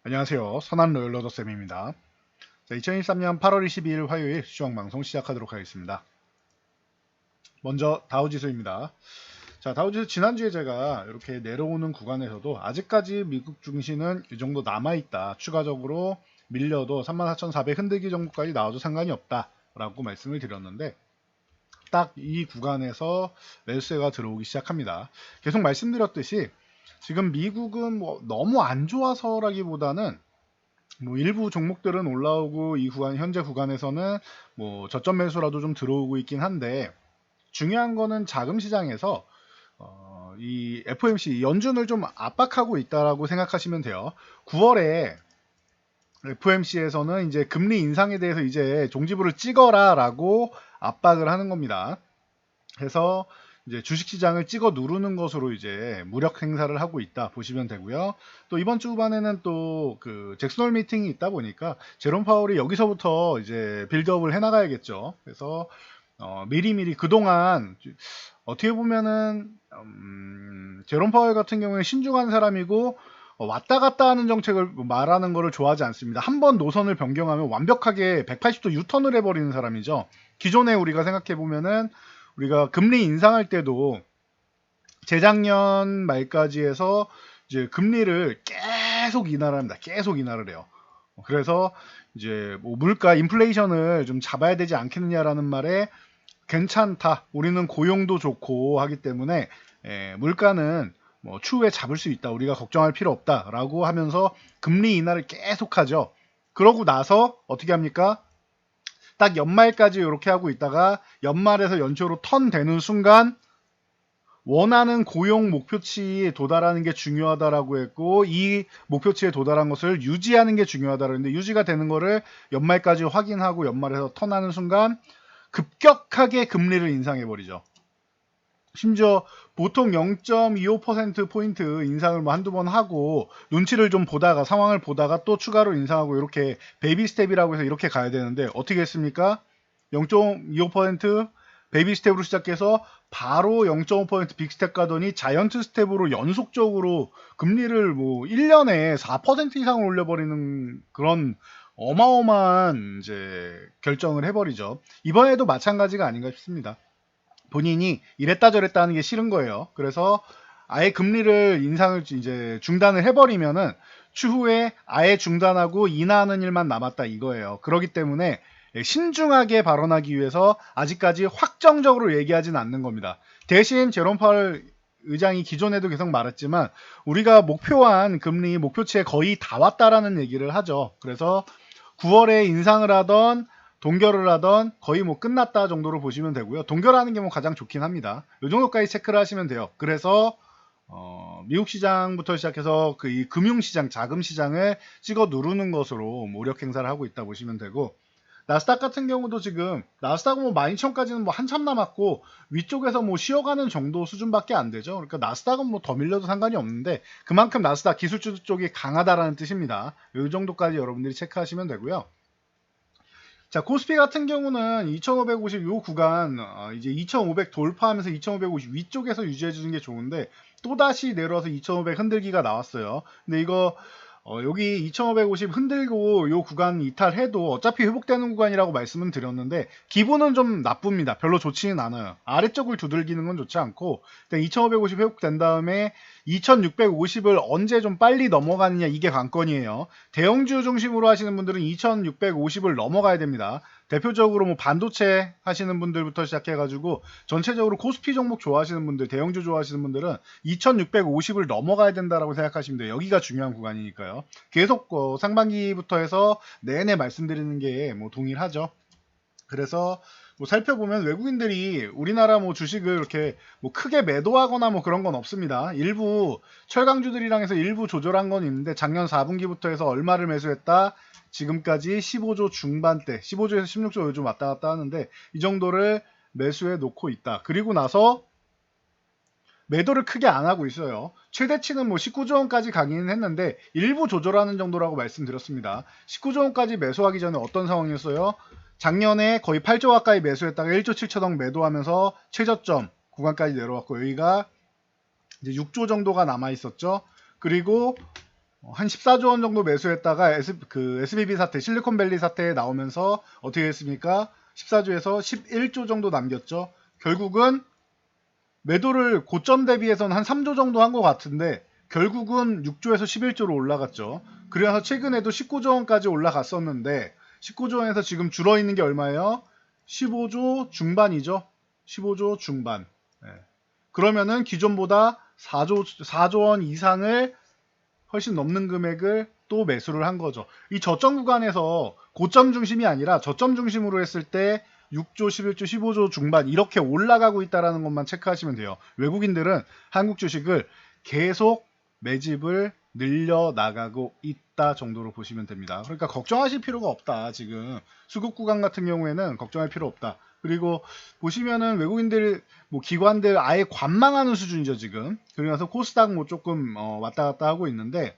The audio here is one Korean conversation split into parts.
안녕하세요. 선한 로열러더쌤입니다. 자, 2023년 8월 22일 화요일 수정방송 시작하도록 하겠습니다. 먼저 다우지수입니다. 자, 다우지수 지난주에 제가 이렇게 내려오는 구간에서도 아직까지 미국 증시는 이 정도 남아있다. 추가적으로 밀려도 34,400 흔들기 정도까지 나와도 상관이 없다. 라고 말씀을 드렸는데 딱 이 구간에서 매수세가 들어오기 시작합니다. 계속 말씀드렸듯이 지금 미국은 뭐 너무 안 좋아서라기보다는 뭐 일부 종목들은 올라오고 이 구간 현재 구간에서는 뭐 저점 매수라도 좀 들어오고 있긴 한데 중요한 거는 자금 시장에서 이 FOMC 연준을 좀 압박하고 있다라고 생각하시면 돼요. 9월에 FOMC에서는 이제 금리 인상에 대해서 이제 종지부를 찍어라라고 압박을 하는 겁니다. 그래서 이제 주식시장을 찍어 누르는 것으로 이제 무력 행사를 하고 있다 보시면 되고요. 또 이번 주 후반에는 또 그 잭슨홀 미팅이 있다 보니까 제롬 파월이 여기서부터 이제 빌드업을 해나가야겠죠. 그래서 미리미리 그동안 어떻게 보면은 제롬 파월 같은 경우에는 신중한 사람이고 왔다 갔다 하는 정책을 말하는 거를 좋아하지 않습니다. 한번 노선을 변경하면 완벽하게 180도 유턴을 해버리는 사람이죠. 기존에 우리가 생각해 보면은 우리가 금리 인상할 때도 재작년 말까지 해서 이제 금리를 계속 인하를 합니다. 계속 인하를 해요. 그래서 이제 뭐 물가 인플레이션을 좀 잡아야 되지 않겠느냐라는 말에 괜찮다. 우리는 고용도 좋고 하기 때문에 물가는 뭐 추후에 잡을 수 있다. 우리가 걱정할 필요 없다라고 하면서 금리 인하를 계속하죠. 그러고 나서 어떻게 합니까? 딱 연말까지 이렇게 하고 있다가 연말에서 연초로 턴 되는 순간 원하는 고용 목표치에 도달하는 게 중요하다라고 했고 이 목표치에 도달한 것을 유지하는 게 중요하다라고 했는데 유지가 되는 거를 연말까지 확인하고 연말에서 턴하는 순간 급격하게 금리를 인상해버리죠. 심지어 보통 0.25%포인트 인상을 뭐 한두 번 하고 눈치를 좀 보다가 상황을 보다가 또 추가로 인상하고 이렇게 베이비 스텝이라고 해서 이렇게 가야 되는데 어떻게 했습니까? 0.25% 베이비 스텝으로 시작해서 바로 0.5% 빅 스텝 가더니 자이언트 스텝으로 연속적으로 금리를 뭐 1년에 4% 이상을 올려버리는 그런 어마어마한 이제 결정을 해버리죠. 이번에도 마찬가지가 아닌가 싶습니다. 본인이 이랬다 저랬다 하는 게 싫은 거예요. 그래서 아예 금리를 인상을 이제 중단을 해버리면은 추후에 아예 중단하고 인하하는 일만 남았다 이거예요. 그렇기 때문에 신중하게 발언하기 위해서 아직까지 확정적으로 얘기하진 않는 겁니다. 대신 제롬 파월 의장이 기존에도 계속 말했지만 우리가 목표한 금리 목표치에 거의 다 왔다라는 얘기를 하죠. 그래서 9월에 인상을 하던 동결을 하던 거의 뭐 끝났다 정도로 보시면 되고요. 동결하는 게 뭐 가장 좋긴 합니다. 이 정도까지 체크를 하시면 돼요. 그래서 미국 시장부터 시작해서 그 이 금융시장, 자금시장을 찍어 누르는 것으로 무력 행사를 하고 있다 보시면 되고 나스닥 같은 경우도 지금 나스닥은 뭐 12,000까지는 뭐 한참 남았고 위쪽에서 뭐 쉬어가는 정도 수준밖에 안 되죠. 그러니까 나스닥은 뭐 더 밀려도 상관이 없는데 그만큼 나스닥 기술주 쪽이 강하다라는 뜻입니다. 이 정도까지 여러분들이 체크하시면 되고요. 자, 코스피 같은 경우는 2550 요 구간 이제 2500 돌파하면서 2550 위쪽에서 유지해 주는 게 좋은데 또다시 내려와서 2500 흔들기가 나왔어요. 근데 이거 여기 2550 흔들고 요 구간 이탈해도 어차피 회복되는 구간이라고 말씀은 드렸는데 기분은 좀 나쁩니다. 별로 좋지는 않아요. 아래쪽을 두들기는 건 좋지 않고 2550 회복된 다음에 2650을 언제 좀 빨리 넘어가느냐 이게 관건이에요. 대형주 중심으로 하시는 분들은 2650을 넘어가야 됩니다. 대표적으로 뭐 반도체 하시는 분들부터 시작해가지고 전체적으로 코스피 종목 좋아하시는 분들, 대형주 좋아하시는 분들은 2650을 넘어가야 된다라고 생각하시면 돼요. 여기가 중요한 구간이니까요. 계속 상반기부터 해서 내내 말씀드리는 게 뭐 동일하죠. 그래서 뭐 살펴보면 외국인들이 우리나라 뭐 주식을 이렇게 뭐 크게 매도하거나 뭐 그런 건 없습니다. 일부 철강주들이랑 해서 일부 조절한 건 있는데 작년 4분기부터 해서 얼마를 매수했다. 지금까지 15조 중반대, 15조에서 16조 요즘 왔다 갔다 하는데 이 정도를 매수해 놓고 있다. 그리고 나서 매도를 크게 안 하고 있어요. 최대치는 뭐 19조 원까지 가기는 했는데 일부 조절하는 정도라고 말씀드렸습니다. 19조 원까지 매수하기 전에 어떤 상황이었어요? 작년에 거의 8조 가까이 매수했다가 1조 7천억 매도하면서 최저점 구간까지 내려왔고 여기가 이제 6조 정도가 남아 있었죠. 그리고 한 14조 원 정도 매수했다가 SBB 사태, 실리콘밸리 사태에 나오면서 어떻게 됐습니까? 14조에서 11조 정도 남겼죠. 결국은 매도를 고점 대비해서는 한 3조 정도 한 것 같은데 결국은 6조에서 11조로 올라갔죠. 그래서 최근에도 19조 원까지 올라갔었는데 19조 원에서 지금 줄어있는 게 얼마예요? 15조 중반이죠. 15조 중반. 네. 그러면은 기존보다 4조 원 이상을 훨씬 넘는 금액을 또 매수를 한 거죠. 이 저점 구간에서 고점 중심이 아니라 저점 중심으로 했을 때 6조, 11조, 15조 중반 이렇게 올라가고 있다는 것만 체크하시면 돼요. 외국인들은 한국 주식을 계속 매집을 늘려나가고 있다 정도로 보시면 됩니다. 그러니까 걱정하실 필요가 없다. 지금 수급 구간 같은 경우에는 걱정할 필요 없다. 그리고 보시면은 외국인들 뭐 기관들 아예 관망하는 수준이죠 지금. 그러면서 코스닥 뭐 조금 왔다 갔다 하고 있는데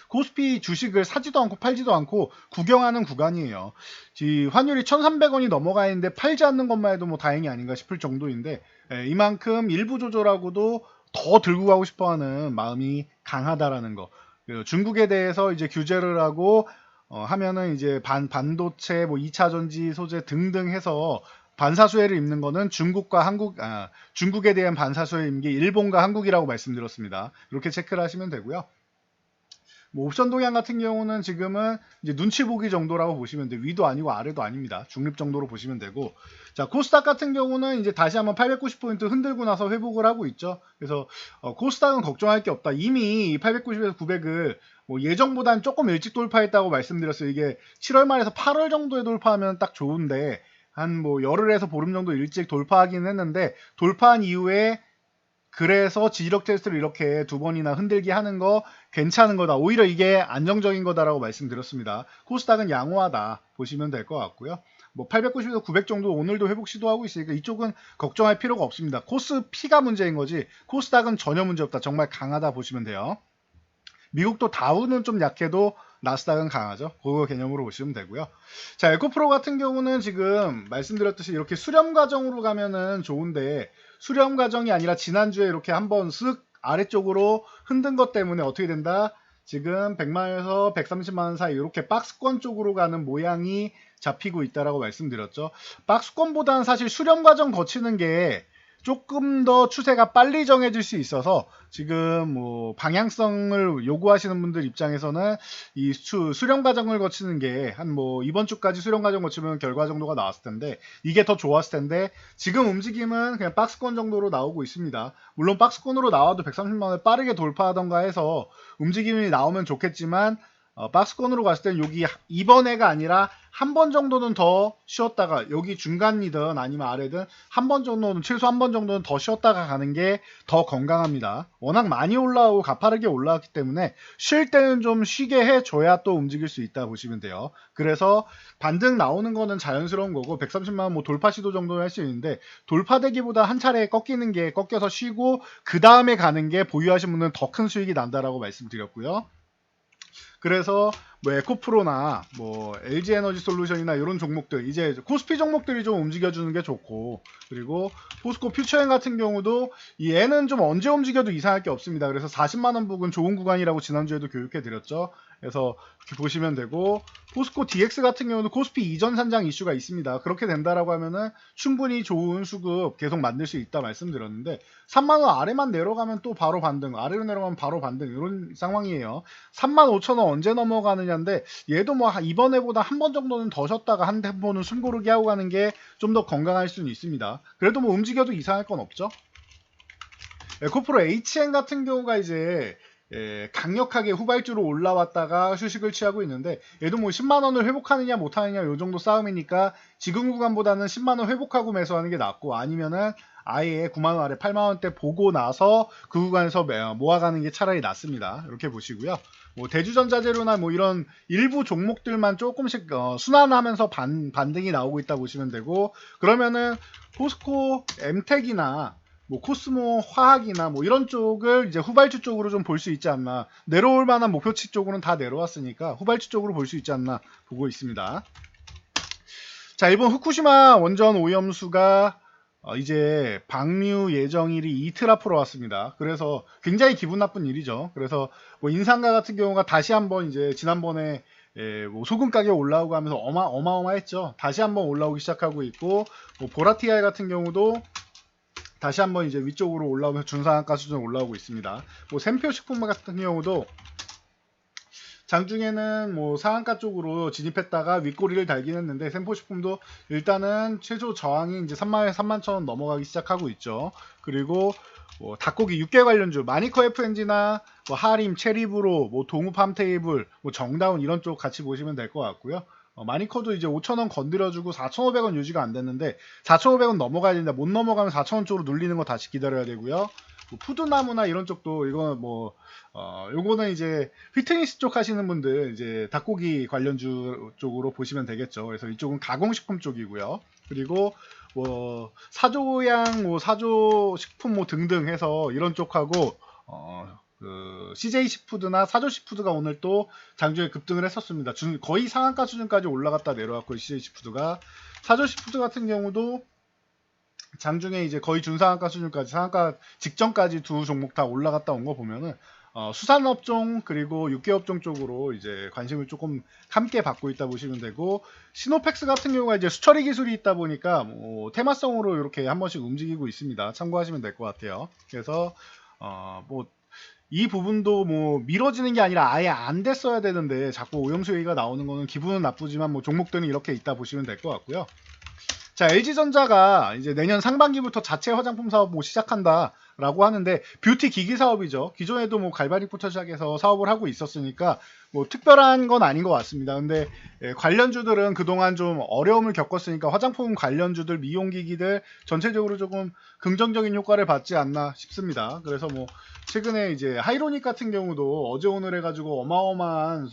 코스피 주식을 사지도 않고 팔지도 않고 구경하는 구간이에요. 환율이 1,300원이 넘어가 있는데 팔지 않는 것만 해도 뭐 다행이 아닌가 싶을 정도인데 이만큼 일부 조절하고도 더 들고 가고 싶어하는 마음이 강하다라는 거. 중국에 대해서 이제 규제를 하고 하면은 이제 반도체, 뭐 2차 전지 소재 등등 해서 반사수혜를 입는 거는 중국에 대한 반사수혜 입는 게 일본과 한국이라고 말씀드렸습니다. 이렇게 체크를 하시면 되고요. 뭐 옵션 동향 같은 경우는 지금은 이제 눈치 보기 정도라고 보시면 돼요. 위도 아니고 아래도 아닙니다. 중립 정도로 보시면 되고, 자 코스닥 같은 경우는 이제 다시 한번 890포인트 흔들고 나서 회복을 하고 있죠. 그래서 코스닥은 걱정할 게 없다. 이미 890에서 900을 뭐 예정보다는 조금 일찍 돌파했다고 말씀드렸어요. 이게 7월 말에서 8월 정도에 돌파하면 딱 좋은데 한 뭐 열흘에서 보름 정도 일찍 돌파하긴 했는데 돌파한 이후에 그래서 지지력 테스트를 이렇게 두 번이나 흔들기 하는 거 괜찮은 거다. 오히려 이게 안정적인 거다라고 말씀드렸습니다. 코스닥은 양호하다 보시면 될 것 같고요. 뭐 890에서 900 정도 오늘도 회복 시도하고 있으니까 이쪽은 걱정할 필요가 없습니다. 코스피가 문제인 거지 코스닥은 전혀 문제 없다. 정말 강하다 보시면 돼요. 미국도 다우는 좀 약해도 나스닥은 강하죠. 그거 개념으로 보시면 되고요. 자, 에코프로 같은 경우는 지금 말씀드렸듯이 이렇게 수렴 과정으로 가면은 좋은데 수렴 과정이 아니라 지난주에 이렇게 한번 쓱 아래쪽으로 흔든 것 때문에 어떻게 된다? 지금 100만원에서 130만원 사이 이렇게 박스권 쪽으로 가는 모양이 잡히고 있다라고 말씀드렸죠. 박스권보다는 사실 수렴 과정 거치는 게 조금 더 추세가 빨리 정해질 수 있어서 지금 뭐 방향성을 요구하시는 분들 입장에서는 이 수렴 과정을 거치는 게 한 뭐 이번 주까지 수렴 과정 거치면 결과 정도가 나왔을 텐데 이게 더 좋았을 텐데 지금 움직임은 그냥 박스권 정도로 나오고 있습니다. 물론 박스권으로 나와도 130만원을 빠르게 돌파하던가 해서 움직임이 나오면 좋겠지만 박스권으로 갔을 땐 여기 이번에가 아니라 한 번 정도는 더 쉬었다가 여기 중간이든 아니면 아래든 한 번 정도는 최소 한 번 정도는 더 쉬었다가 가는 게 더 건강합니다. 워낙 많이 올라오고 가파르게 올라왔기 때문에 쉴 때는 좀 쉬게 해줘야 또 움직일 수 있다 보시면 돼요. 그래서 반등 나오는 거는 자연스러운 거고 130만원 뭐 돌파 시도 정도는 할 수 있는데 돌파되기보다 한 차례 꺾이는 게 꺾여서 쉬고 그 다음에 가는 게 보유하신 분은 더 큰 수익이 난다라고 말씀드렸고요. 그래서 뭐 에코프로나 뭐 LG에너지 솔루션이나 이런 종목들 이제 코스피 종목들이 좀 움직여주는 게 좋고 그리고 포스코 퓨처엔 같은 경우도 이 얘는 좀 언제 움직여도 이상할 게 없습니다. 그래서 40만원 부근 좋은 구간이라고 지난주에도 교육해 드렸죠. 그래서 이렇게 보시면 되고 포스코 DX 같은 경우는 코스피 이전 산장 이슈가 있습니다. 그렇게 된다라고 하면은 충분히 좋은 수급 계속 만들 수 있다 말씀드렸는데 3만원 아래만 내려가면 또 바로 반등 아래로 내려가면 바로 반등 이런 상황이에요. 35,000원 언제 넘어가느냐인데 얘도 뭐 이번에보다 한 번 정도는 더 쉬었다가 한 번은 숨고르기 하고 가는 게 좀 더 건강할 수는 있습니다. 그래도 뭐 움직여도 이상할 건 없죠. 에코프로 HN 같은 경우가 이제 강력하게 후발주로 올라왔다가 휴식을 취하고 있는데 얘도 뭐 10만원을 회복하느냐 못하느냐 요 정도 싸움이니까 지금 구간보다는 10만원 회복하고 매수하는 게 낫고 아니면은 아예 9만원 아래 8만원대 보고 나서 그 구간에서 모아가는 게 차라리 낫습니다. 이렇게 보시고요. 뭐 대주전자재료나 뭐 이런 일부 종목들만 조금씩 순환하면서 반등이 나오고 있다 보시면 되고 그러면은 포스코 엠텍이나 뭐 코스모 화학이나 뭐 이런 쪽을 이제 후발주 쪽으로 좀 볼 수 있지 않나 내려올 만한 목표치 쪽으로는 다 내려왔으니까 후발주 쪽으로 볼 수 있지 않나 보고 있습니다. 자 일본 후쿠시마 원전 오염수가 이제 방류 예정일이 이틀 앞으로 왔습니다. 그래서 굉장히 기분 나쁜 일이죠. 그래서 뭐 인상가 같은 경우가 다시 한번 이제 지난번에 뭐 소금 가격 올라오고 하면서 어마어마했죠. 다시 한번 올라오기 시작하고 있고, 뭐 보라티알 같은 경우도 다시 한번 이제 위쪽으로 올라오면서 준상한가 수준 올라오고 있습니다. 뭐 샘표식품 같은 경우도 장중에는 뭐 상한가 쪽으로 진입했다가 윗꼬리를 달긴 했는데, 샘포식품도 일단은 최소 저항이 이제 31,000원 넘어가기 시작하고 있죠. 그리고 뭐 닭고기 육개 관련주 마니커 FNG나 뭐 하림, 체리브로, 뭐 동우 팜테이블, 뭐 정다운 이런 쪽 같이 보시면 될 것 같고요. 마니커도 이제 5,000원 건드려주고 4,500원 유지가 안 됐는데 4,500원 넘어가야 된다. 못 넘어가면 4,000원 쪽으로 눌리는 거 다시 기다려야 되고요. 뭐 푸드나무나 이런 쪽도 이거는 뭐 요거는 이제 휘트니스 쪽 하시는 분들 이제 닭고기 관련주 쪽으로 보시면 되겠죠. 그래서 이쪽은 가공식품 쪽이고요. 그리고 뭐 사조양, 뭐 사조식품 뭐 등등 해서 이런 쪽하고 그 CJ시푸드나 사조시푸드가 오늘 또 장중에 급등을 했었습니다. 거의 상한가 수준까지 올라갔다 내려왔고, CJ시푸드가 사조시푸드 같은 경우도 장중에 이제 거의 준상한가 수준까지, 상한가 직전까지 두 종목 다 올라갔다 온 거 보면은 수산업종 그리고 육계업종 쪽으로 이제 관심을 조금 함께 받고 있다 보시면 되고, 시노펙스 같은 경우가 이제 수처리 기술이 있다 보니까 뭐 테마성으로 이렇게 한 번씩 움직이고 있습니다. 참고하시면 될 것 같아요. 그래서 뭐 이 부분도 뭐 미뤄지는 게 아니라 아예 안 됐어야 되는데 자꾸 오염수 얘기가 나오는 거는 기분은 나쁘지만 뭐 종목들은 이렇게 있다 보시면 될 것 같고요. 자, LG전자가 이제 내년 상반기부터 자체 화장품 사업 뭐 시작한다라고 하는데, 뷰티 기기 사업이죠. 기존에도 뭐 갈바닉부터 시작해서 사업을 하고 있었으니까 뭐 특별한 건 아닌 것 같습니다. 근데 관련주들은 그동안 좀 어려움을 겪었으니까 화장품 관련주들, 미용기기들 전체적으로 조금 긍정적인 효과를 받지 않나 싶습니다. 그래서 뭐 최근에 이제 하이로닉 같은 경우도 어제 오늘 해가지고 어마어마한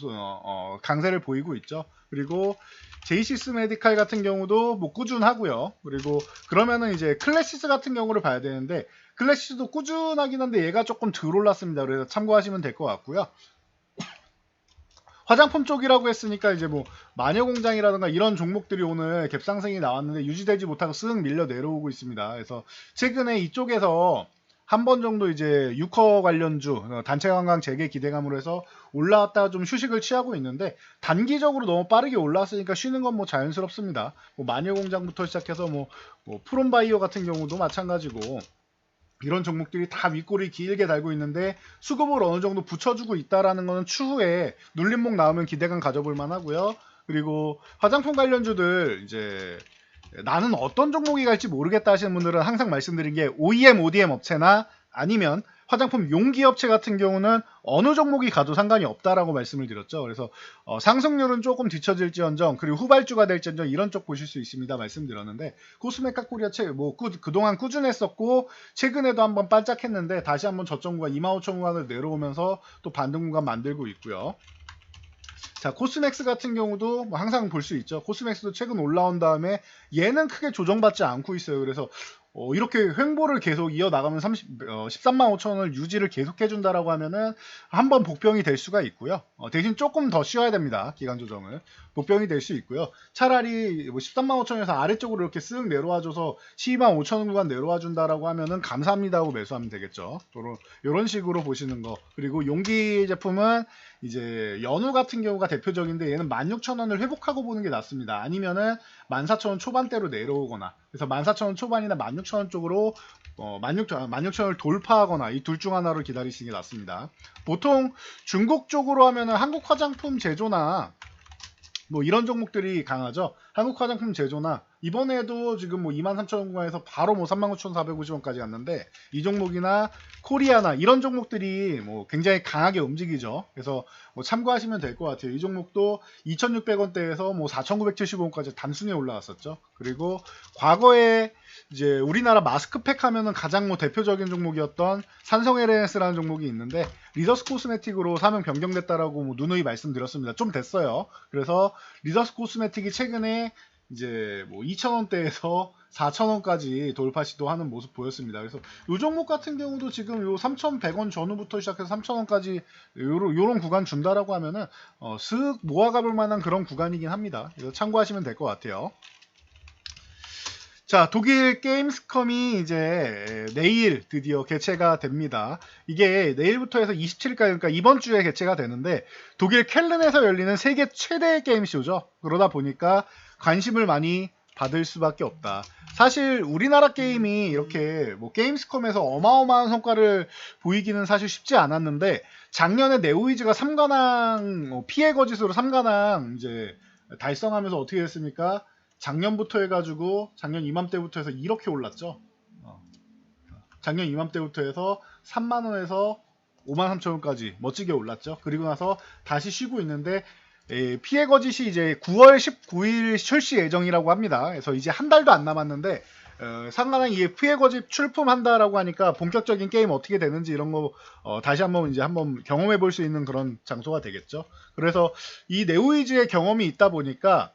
강세를 보이고 있죠. 그리고 제이시스 메디칼 같은 경우도 뭐 꾸준하고요. 그리고 그러면은 이제 클래시스 같은 경우를 봐야 되는데, 클래시스도 꾸준하긴 한데 얘가 조금 덜 올랐습니다. 그래서 참고하시면 될 것 같고요. 화장품 쪽이라고 했으니까 이제 뭐 마녀공장이라든가 이런 종목들이 오늘 갭상승이 나왔는데 유지되지 못하고 쓱 밀려 내려오고 있습니다. 그래서 최근에 이쪽에서 한 번 정도 이제 유커 관련주 단체 관광 재개 기대감으로 해서 올라왔다가 좀 휴식을 취하고 있는데, 단기적으로 너무 빠르게 올라왔으니까 쉬는 건 뭐 자연스럽습니다. 뭐 마녀공장부터 시작해서 뭐 프롬바이오 같은 경우도 마찬가지고 이런 종목들이 다 윗꼬리 길게 달고 있는데 수급을 어느 정도 붙여주고 있다라는 거는 추후에 눌림목 나오면 기대감 가져볼 만하고요. 그리고 화장품 관련주들 이제 나는 어떤 종목이 갈지 모르겠다 하시는 분들은 항상 말씀드린 게 OEM, ODM 업체나 아니면 화장품 용기 업체 같은 경우는 어느 종목이 가도 상관이 없다라고 말씀을 드렸죠. 그래서 상승률은 조금 뒤처질지언정, 그리고 후발주가 될지언정 이런 쪽 보실 수 있습니다 말씀드렸는데, 코스메카 코리아 뭐 그동안 꾸준했었고 최근에도 한번 반짝했는데 다시 한번 저점 구간 25,000원을 내려오면서 또 반등 구간 만들고 있고요. 자, 코스맥스 같은 경우도 뭐 항상 볼 수 있죠. 코스맥스도 최근 올라온 다음에 얘는 크게 조정받지 않고 있어요. 그래서 이렇게 횡보를 계속 이어나가면 135,000원을 유지를 계속 해준다라고 하면은 한번 복병이 될 수가 있고요. 대신 조금 더 쉬어야 됩니다. 기간 조정을. 복병이 될 수 있고요. 차라리 뭐 135,000원에서 아래쪽으로 이렇게 쓱 내려와줘서 125,000원 구간 내려와준다라고 하면은 감사합니다 하고 매수하면 되겠죠. 이런 식으로 보시는 거. 그리고 용기 제품은 이제 연우 같은 경우가 대표적인데 얘는 16,000원을 회복하고 보는 게 낫습니다. 아니면은 14,000원 초반대로 내려오거나, 그래서 14,000원 초반이나 16,000원 쪽으로 16,000원을 돌파하거나 이 둘 중 하나를 기다리시는 게 낫습니다. 보통 중국 쪽으로 하면은 한국 화장품 제조나 뭐 이런 종목들이 강하죠. 한국 화장품 제조나 이번에도 지금 뭐 23,000원 구간에서 바로 뭐 39,450원까지 갔는데, 이 종목이나 코리아나 이런 종목들이 뭐 굉장히 강하게 움직이죠. 그래서 뭐 참고하시면 될 것 같아요. 이 종목도 2,600원대에서 뭐 4,970원까지 단순히 올라왔었죠. 그리고 과거에 이제 우리나라 마스크팩 하면은 가장 뭐 대표적인 종목이었던 산성 LNS라는 종목이 있는데, 리더스 코스메틱으로 사명 변경됐다라고 뭐 누누이 말씀드렸습니다. 좀 됐어요. 그래서 리더스 코스메틱이 최근에 이제 뭐 2,000원대에서 4,000원까지 돌파 시도하는 모습 보였습니다. 그래서 이 종목 같은 경우도 지금 요 3,100원 전후부터 시작해서 3,000원까지 요런 구간 준다라고 하면은 슥 모아가볼 만한 그런 구간이긴 합니다. 그래서 참고하시면 될 것 같아요. 자, 독일 게임스컴이 이제 내일 드디어 개최가 됩니다. 이게 내일부터 해서 27일까지, 그러니까 이번 주에 개최가 되는데, 독일 켈른에서 열리는 세계 최대의 게임쇼죠. 그러다 보니까 관심을 많이 받을 수밖에 없다. 사실 우리나라 게임이 이렇게 뭐 게임스컴에서 어마어마한 성과를 보이기는 사실 쉽지 않았는데, 작년에 네오이즈가 3관왕 피해 거짓으로 3관왕 이제 달성하면서 어떻게 됐습니까? 작년부터 해가지고 작년 이맘때부터 해서 이렇게 올랐죠. 작년 이맘때부터 해서 3만 원에서 5만 3천 원까지 멋지게 올랐죠. 그리고 나서 다시 쉬고 있는데 피해 거짓이 이제 9월 19일 출시 예정이라고 합니다. 그래서 이제 한 달도 안 남았는데 상관한 이 피해 거짓 출품한다라고 하니까 본격적인 게임 어떻게 되는지 이런 거 다시 한번 경험해 볼 수 있는 그런 장소가 되겠죠. 그래서 이 네오이즈의 경험이 있다 보니까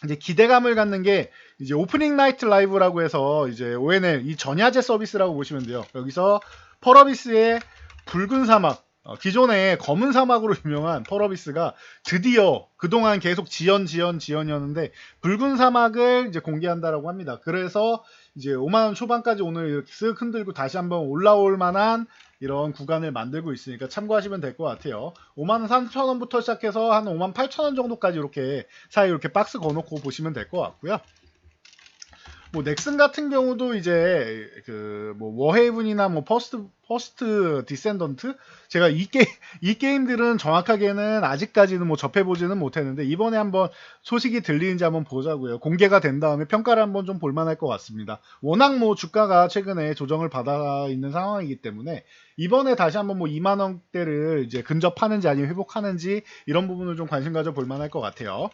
이제 기대감을 갖는 게 이제 오프닝 나이트 라이브라고 해서 이제 ONL 이 전야제 서비스라고 보시면 돼요. 여기서 펄어비스의 붉은 사막, 기존에 검은 사막으로 유명한 펄어비스가 드디어 그동안 계속 지연이었는데 붉은 사막을 이제 공개한다라고 합니다. 그래서 이제 5만 원 초반까지 오늘 이렇게 쓱 흔들고 다시 한번 올라올 만한 이런 구간을 만들고 있으니까 참고하시면 될 것 같아요. 5만 3천 원부터 시작해서 한 5만 8천 원 정도까지 이렇게 사이 이렇게 박스 거놓고 보시면 될 것 같고요. 뭐 넥슨 같은 경우도 이제 그 뭐 워헤이븐이나 뭐 퍼스트 디센던트 제가 이 게임들은 정확하게는 아직까지는 뭐 접해보지는 못했는데 이번에 한번 소식이 들리는지 한번 보자고요. 공개가 된 다음에 평가를 한번 좀 볼만할 것 같습니다. 워낙 뭐 주가가 최근에 조정을 받아 있는 상황이기 때문에 이번에 다시 한번 뭐 2만 원대를 이제 근접하는지 아니면 회복하는지 이런 부분을 좀 관심 가져 볼만할 것 같아요.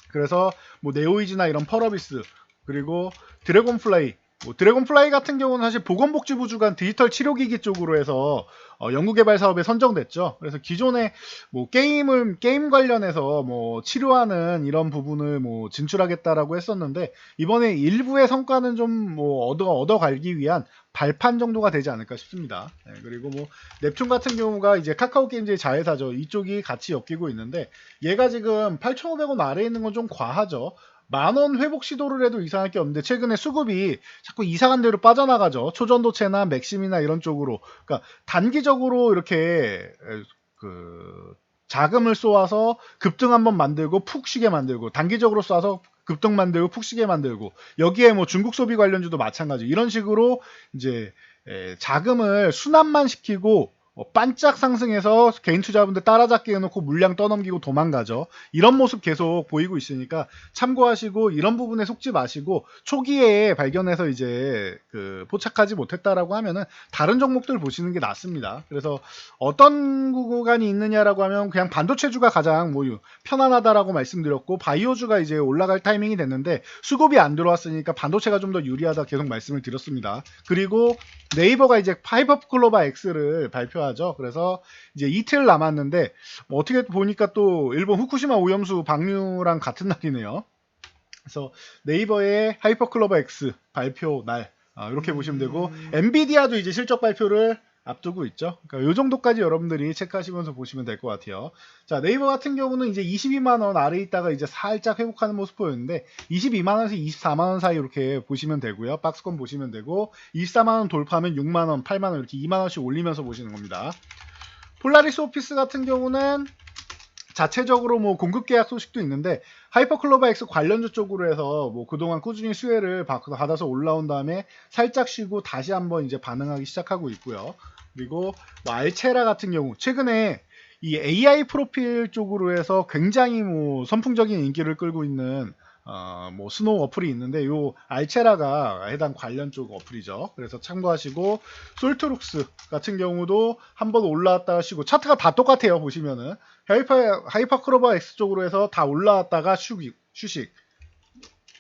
그래서 뭐 네오이즈나 이런 펄어비스 그리고 드래곤플라이 드래곤플라이 같은 경우는 사실 보건복지부 주관 디지털 치료기기 쪽으로 해서 연구개발 사업에 선정됐죠. 그래서 기존에 뭐 게임 관련해서 뭐 치료하는 이런 부분을 뭐 진출하겠다라고 했었는데 이번에 일부의 성과는 좀 뭐 얻어가기 위한 발판 정도가 되지 않을까 싶습니다. 네, 그리고 뭐 넵튠 같은 경우가 이제 카카오 게임즈의 자회사죠. 이쪽이 같이 엮이고 있는데 얘가 지금 8,500원 아래에 있는 건 좀 과하죠. 만원 회복 시도를 해도 이상할 게 없는데 최근에 수급이 자꾸 이상한 데로 빠져나가죠. 초전도체나 맥심이나 이런 쪽으로. 그러니까 단기적으로 이렇게 그 자금을 쏘아서 급등 한번 만들고 푹 쉬게 만들고 단기적으로 쏴서 급등 만들고 푹 쉬게 만들고 여기에 뭐 중국 소비 관련주도 마찬가지 이런 식으로 이제 자금을 순환만 시키고 반짝 상승해서 개인 투자분들 따라잡기 해놓고 물량 떠넘기고 도망가죠. 이런 모습 계속 보이고 있으니까 참고하시고 이런 부분에 속지 마시고 초기에 발견해서 이제 그 포착하지 못했다라고 하면은 다른 종목들 보시는 게 낫습니다. 그래서 어떤 구간이 있느냐라고 하면 그냥 반도체주가 가장 뭐 편안하다라고 말씀드렸고 바이오주가 이제 올라갈 타이밍이 됐는데 수급이 안 들어왔으니까 반도체가 좀 더 유리하다 계속 말씀을 드렸습니다. 그리고 네이버가 이제 하이퍼클로바 X를 발표하죠. 그래서 이제 이틀 남았는데 뭐 어떻게 보니까 또 일본 후쿠시마 오염수 방류랑 같은 날이네요. 그래서 네이버의 하이퍼클로바 X 발표 날 이렇게 보시면 되고 엔비디아도 이제 실적 발표를 앞두고 있죠. 그러니까 이 정도까지 여러분들이 체크하시면서 보시면 될 것 같아요. 자, 네이버 같은 경우는 이제 22만 원 아래 있다가 이제 살짝 회복하는 모습 보였는데 22만 원에서 24만 원 사이 이렇게 보시면 되고요. 박스권 보시면 되고 24만 원 돌파하면 6만 원, 8만 원 이렇게 2만 원씩 올리면서 보시는 겁니다. 폴라리스 오피스 같은 경우는 자체적으로 뭐 공급 계약 소식도 있는데 하이퍼클로바 X 관련주 쪽으로 해서 뭐 그동안 꾸준히 수혜를 받아서 올라온 다음에 살짝 쉬고 다시 한번 이제 반응하기 시작하고 있고요. 그리고 뭐 알체라 같은 경우 최근에 이 AI 프로필 쪽으로 해서 굉장히 뭐 선풍적인 인기를 끌고 있는 뭐 스노우 어플이 있는데 요 알체라가 해당 관련 쪽 어플이죠. 그래서 참고하시고 솔트룩스 같은 경우도 한번 올라왔다가 쉬고 차트가 다 똑같아요. 보시면은 하이퍼크로바 X 쪽으로 해서 다 올라왔다가 휴식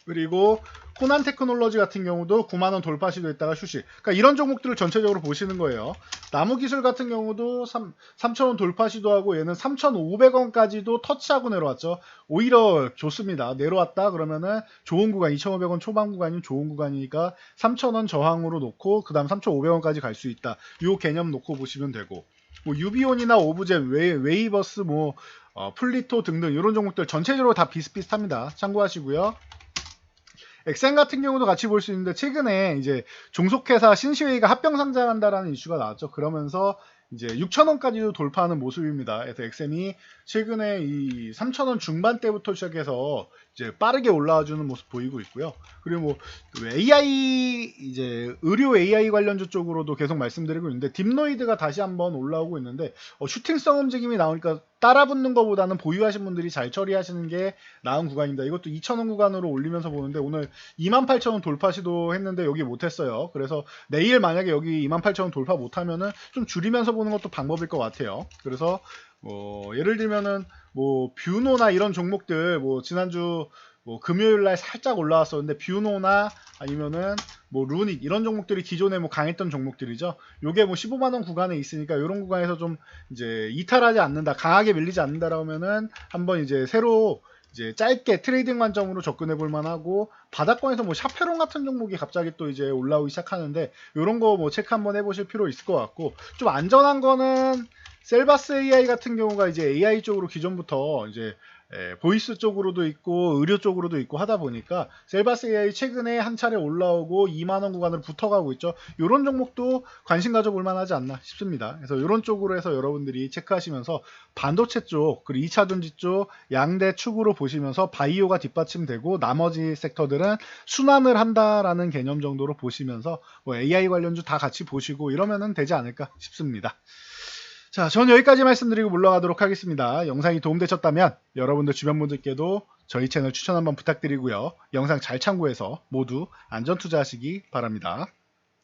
그리고 코난 테크놀로지 같은 경우도 9만원 돌파 시도했다가 휴식. 그러니까 이런 종목들을 전체적으로 보시는 거예요. 나무기술 같은 경우도 3,000원 돌파 시도하고 얘는 3,500원까지도 터치하고 내려왔죠. 오히려 좋습니다. 내려왔다 그러면은 좋은 구간 2,500원 초반 구간이면 좋은 구간이니까 3,000원 저항으로 놓고 그 다음 3,500원까지 갈 수 있다. 이 개념 놓고 보시면 되고 뭐 유비온이나 오브제, 웨이버스, 뭐 플리토 등등 이런 종목들 전체적으로 다 비슷비슷합니다. 참고하시고요. 엑센 같은 경우도 같이 볼 수 있는데 최근에 이제 종속회사 신시웨이가 합병 상장한다라는 이슈가 나왔죠. 그러면서 이제 6,000원까지도 돌파하는 모습입니다. 그래서 엑센이 최근에 이 3,000원 중반대부터 시작해서 이제 빠르게 올라와주는 모습 보이고 있고요. 그리고 뭐 AI 이제 의료 AI 관련주 쪽으로도 계속 말씀드리고 있는데 딥노이드가 다시 한번 올라오고 있는데 슈팅성 움직임이 나오니까 따라붙는 것보다는 보유하신 분들이 잘 처리하시는 게 나은 구간입니다. 이것도 2,000원 구간으로 올리면서 보는데 오늘 28,000원 돌파 시도했는데 여기 못했어요. 그래서 내일 만약에 여기 28,000원 돌파 못하면은 좀 줄이면서 보는 것도 방법일 것 같아요. 그래서 예를 들면은 뭐 뷰노나 이런 종목들 뭐 지난주 금요일 날 살짝 올라왔었는데 뷰노나 아니면은 뭐 루닉 이런 종목들이 기존에 뭐 강했던 종목들이죠. 요게 뭐 15만 원 구간에 있으니까 이런 구간에서 좀 이제 이탈하지 않는다, 강하게 밀리지 않는다라면은 한번 이제 새로 이제 짧게 트레이딩 관점으로 접근해 볼 만하고 바닥권에서 뭐 샤페론 같은 종목이 갑자기 또 이제 올라오기 시작하는데 이런 거 뭐 체크 한번 해보실 필요 있을 것 같고 좀 안전한 거는 셀바스 AI 같은 경우가 이제 AI 쪽으로 기존부터 이제 보이스 쪽으로도 있고 의료 쪽으로도 있고 하다 보니까 셀바스 AI 최근에 한 차례 올라오고 2만원 구간으로 붙어가고 있죠. 이런 종목도 관심 가져볼 만하지 않나 싶습니다. 그래서 이런 쪽으로 해서 여러분들이 체크하시면서 반도체 쪽 그리고 2차전지 쪽 양대 축으로 보시면서 바이오가 뒷받침되고 나머지 섹터들은 순환을 한다라는 개념 정도로 보시면서 뭐 AI 관련주 다 같이 보시고 이러면 되지 않을까 싶습니다. 자, 저는 여기까지 말씀드리고 물러가도록 하겠습니다. 영상이 도움되셨다면 여러분들 주변 분들께도 저희 채널 추천 한번 부탁드리고요. 영상 잘 참고해서 모두 안전 투자하시기 바랍니다.